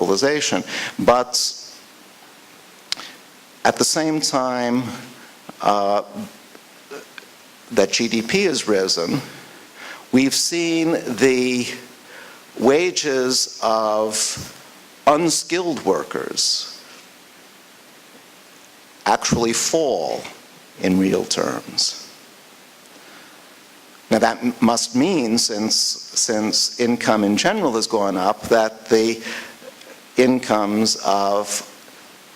globalization. But at the same time that GDP has risen, we've seen the wages of unskilled workers actually fall in real terms. Now that must mean, since income in general has gone up, that the incomes of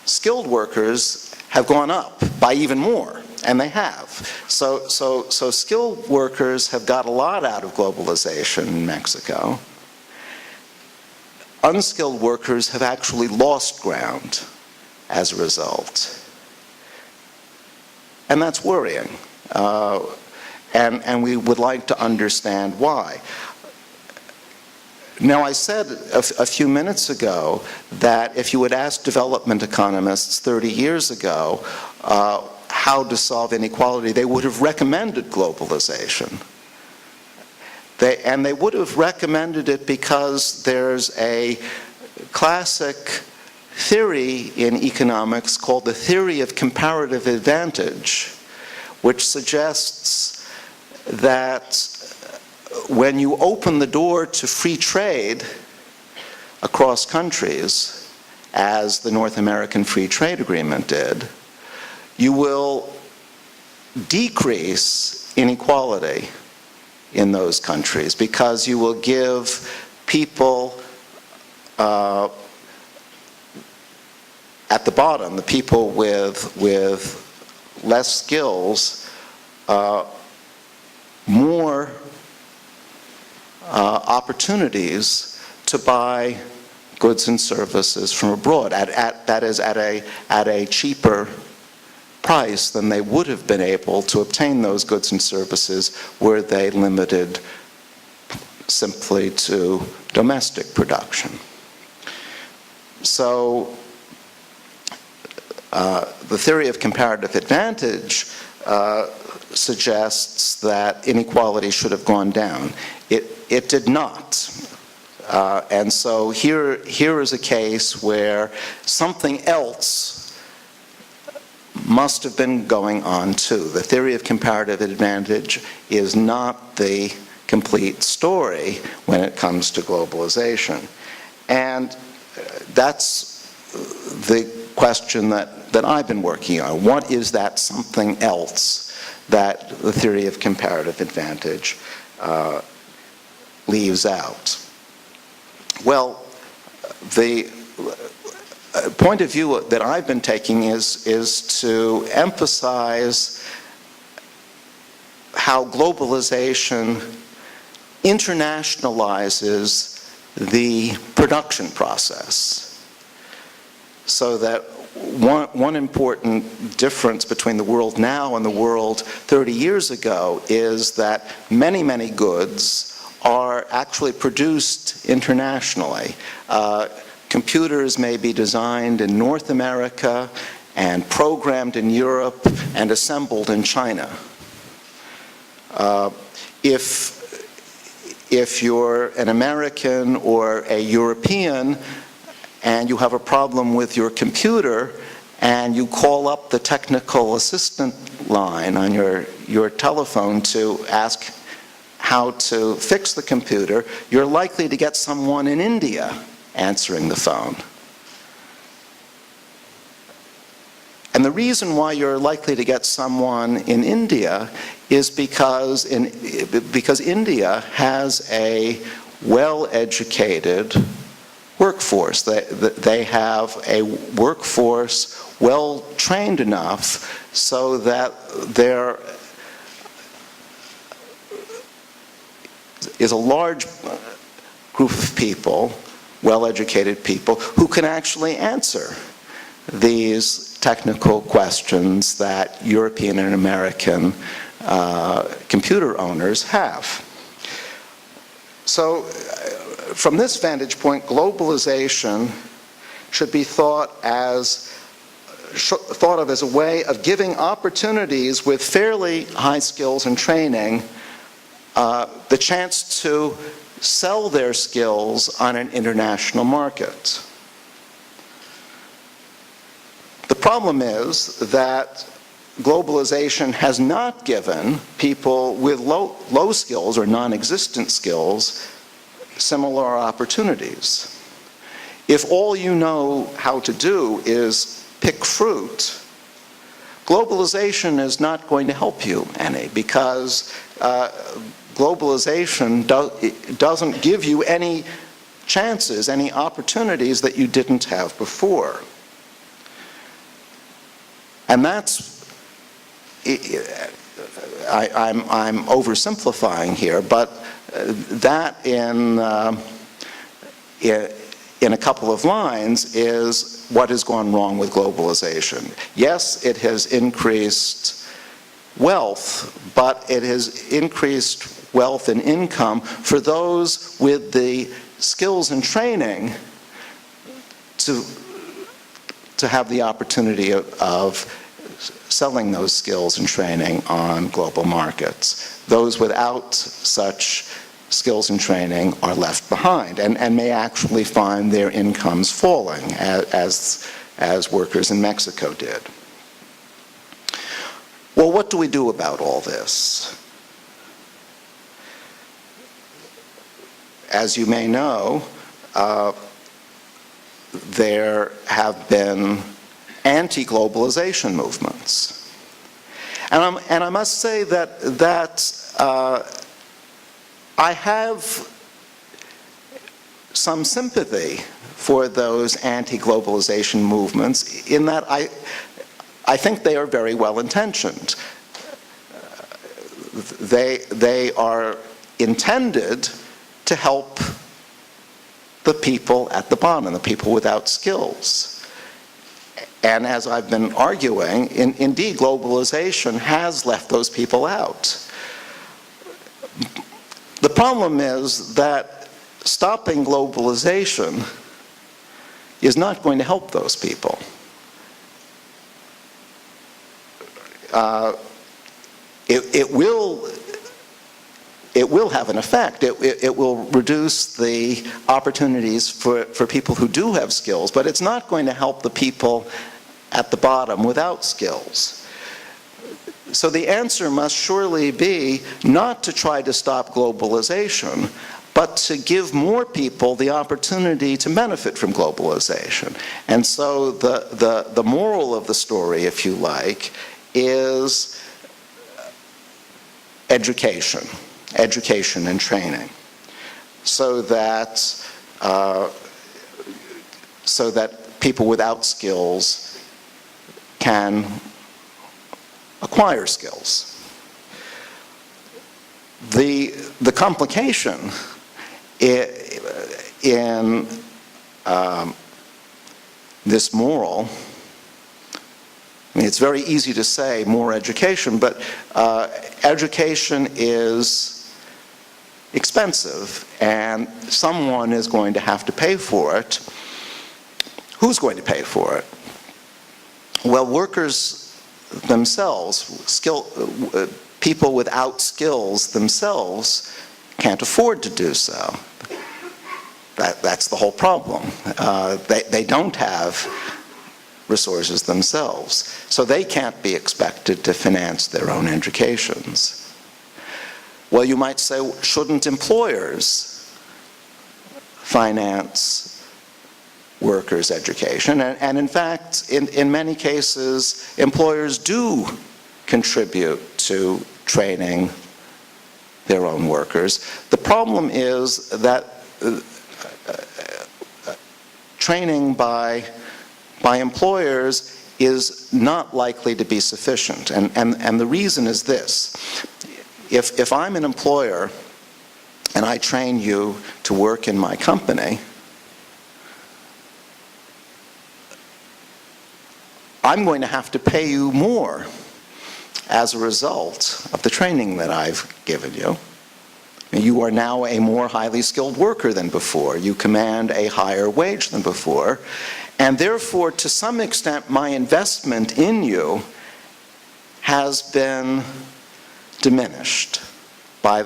skilled workers have gone up by even more, and they have. So skilled workers have got a lot out of globalization in Mexico. Unskilled workers have actually lost ground as a result. And that's worrying. And we would like to understand why. Now, I said a few minutes ago that if you had asked development economists 30 years ago how to solve inequality, they would have recommended globalization. And they would have recommended it because there's a classic theory in economics called the theory of comparative advantage, which suggests that when you open the door to free trade across countries, as the North American Free Trade Agreement did, you will decrease inequality in those countries, because you will give people at the bottom, the people with less skills, more opportunities to buy goods and services from abroad, that is at a cheaper price than they would have been able to obtain those goods and services were they limited simply to domestic production. So the theory of comparative advantage suggests that inequality should have gone down. It did not. And so here is a case where something else must have been going on too. The theory of comparative advantage is not the complete story when it comes to globalization. And that's the question that I've been working on. What is that something else that the theory of comparative advantage leaves out? Well, the point of view that I've been taking is to emphasize how globalization internationalizes the production process. So that one important difference between the world now and the world 30 years ago is that many, many goods are actually produced internationally. Computers may be designed in North America and programmed in Europe and assembled in China. If you're an American or a European and you have a problem with your computer and you call up the technical assistant line on your telephone to ask how to fix the computer, you're likely to get someone in India answering the phone. And the reason why you're likely to get someone in India is because India has a well-educated workforce. They have a workforce well-trained enough so that there is a large group of people, well-educated people, who can actually answer these technical questions that European and American computer owners have. So from this vantage point, globalization should be thought of as a way of giving opportunities with fairly high skills and training the chance to sell their skills on an international market. problem is that globalization has not given people with low skills or non-existent skills similar opportunities. If all you know how to do is pick fruit, globalization is not going to help you any, because globalization doesn't give you any chances, any opportunities that you didn't have before. And that's, I'm oversimplifying here, but that in a couple of lines is what has gone wrong with globalization. Yes, it has increased wealth, but it has increased wealth and income for those with the skills and training to have the opportunity of selling those skills and training on global markets. Those without such skills and training are left behind and may actually find their incomes falling, as workers in Mexico did. Well, what do we do about all this? As you may know, there have been anti-globalization movements. And I must say that I have some sympathy for those anti-globalization movements, in that I think they are very well-intentioned. They are intended to help the people at the bottom, the people without skills. And as I've been arguing, indeed, globalization has left those people out. The problem is that stopping globalization is not going to help those people. It will have an effect. It will reduce the opportunities for people who do have skills, but it's not going to help the people at the bottom without skills. So the answer must surely be not to try to stop globalization, but to give more people the opportunity to benefit from globalization. And so the moral of the story, if you like, is education and training, so that people without skills can acquire skills. The complication in this moral, I mean, it's very easy to say more education, but education is expensive, and someone is going to have to pay for it. Who's going to pay for it? Well, workers themselves, people without skills themselves can't afford to do so. That's the whole problem. They don't have resources themselves, so they can't be expected to finance their own educations. Well, you might say, shouldn't employers finance workers' education? And in fact, in many cases, employers do contribute to training their own workers. The problem is that training by employers is not likely to be sufficient. And the reason is this. If I'm an employer and I train you to work in my company, I'm going to have to pay you more as a result of the training that I've given you. You are now a more highly skilled worker than before. You command a higher wage than before. And therefore, to some extent, my investment in you has been diminished by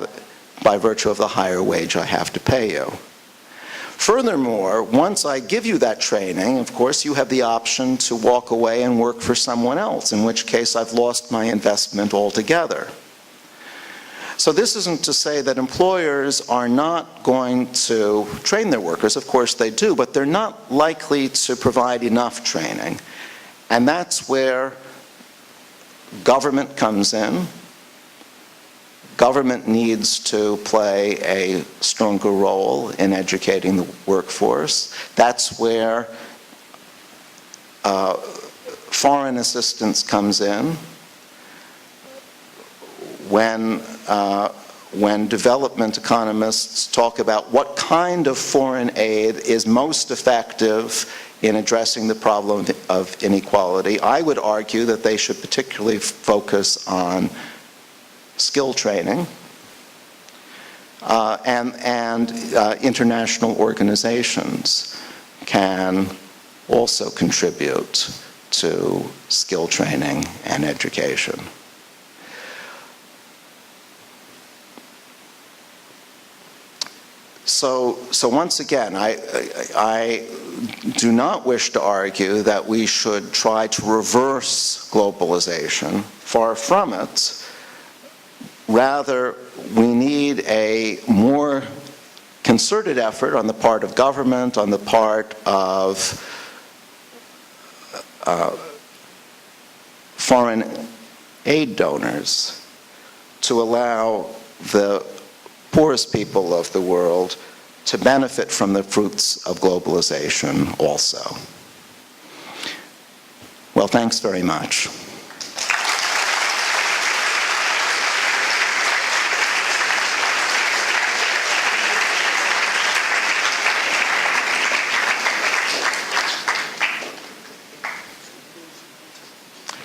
virtue of the higher wage I have to pay you. Furthermore, once I give you that training, of course, you have the option to walk away and work for someone else, in which case I've lost my investment altogether. So this isn't to say that employers are not going to train their workers. Of course they do, but they're not likely to provide enough training. And that's where government comes in. Government needs to play a stronger role in educating the workforce. That's where foreign assistance comes in. When development economists talk about what kind of foreign aid is most effective in addressing the problem of inequality, I would argue that they should particularly focus on skill training, and international organizations can also contribute to skill training and education. So once again, I do not wish to argue that we should try to reverse globalization. Far from it. Rather, we need a more concerted effort on the part of government, on the part of foreign aid donors, to allow the poorest people of the world to benefit from the fruits of globalization also. Well, thanks very much.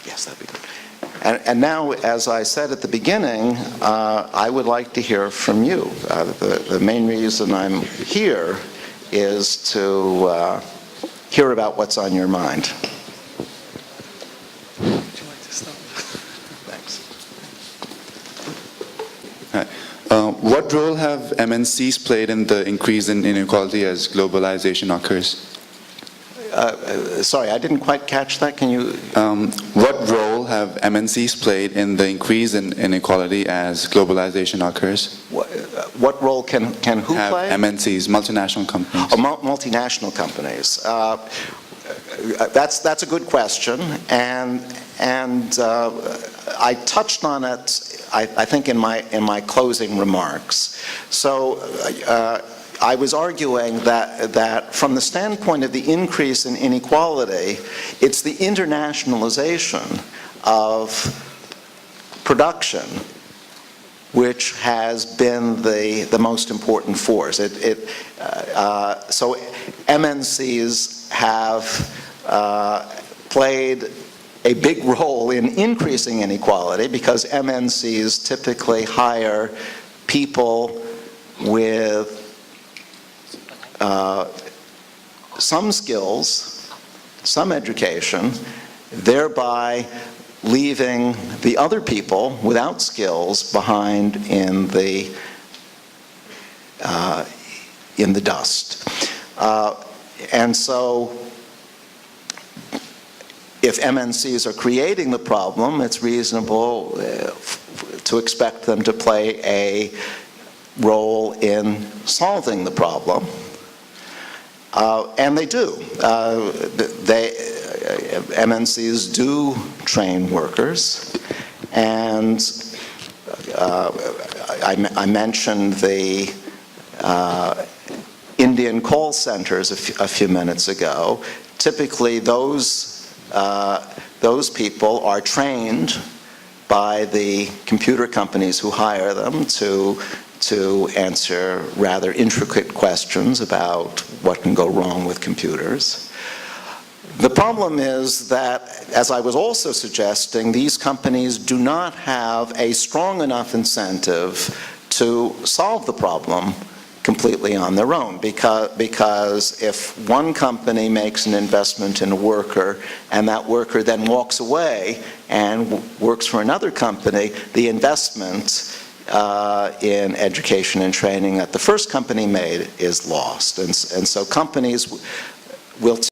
Yes, that'd be good. And now, as I said at the beginning, I would like to hear from you. The main reason I'm here is to hear about what's on your mind. Would you like to start? Thanks. Hi. What role have MNCs played in the increase in inequality as globalization occurs? Sorry, I didn't quite catch that. Can you? What role have MNCs played in the increase in inequality as globalization occurs? What role can who play? MNCs, multinational companies. Oh, multinational companies. That's a good question, and I touched on it, I think, in my closing remarks. So. I was arguing that from the standpoint of the increase in inequality, it's the internationalization of production which has been the most important force. So MNCs have played a big role in increasing inequality because MNCs typically hire people with some skills, some education, thereby leaving the other people without skills behind in the dust. And so if MNCs are creating the problem, it's reasonable to expect them to play a role in solving the problem. And they do. MNCs do train workers, and I mentioned the Indian call centers a few minutes ago. Typically, those people are trained by the computer companies who hire them to answer rather intricate questions about what can go wrong with computers. The problem is that, as I was also suggesting, these companies do not have a strong enough incentive to solve the problem completely on their own, because if one company makes an investment in a worker and that worker then walks away and works for another company, the investment in education and training that the first company made is lost. And so companies will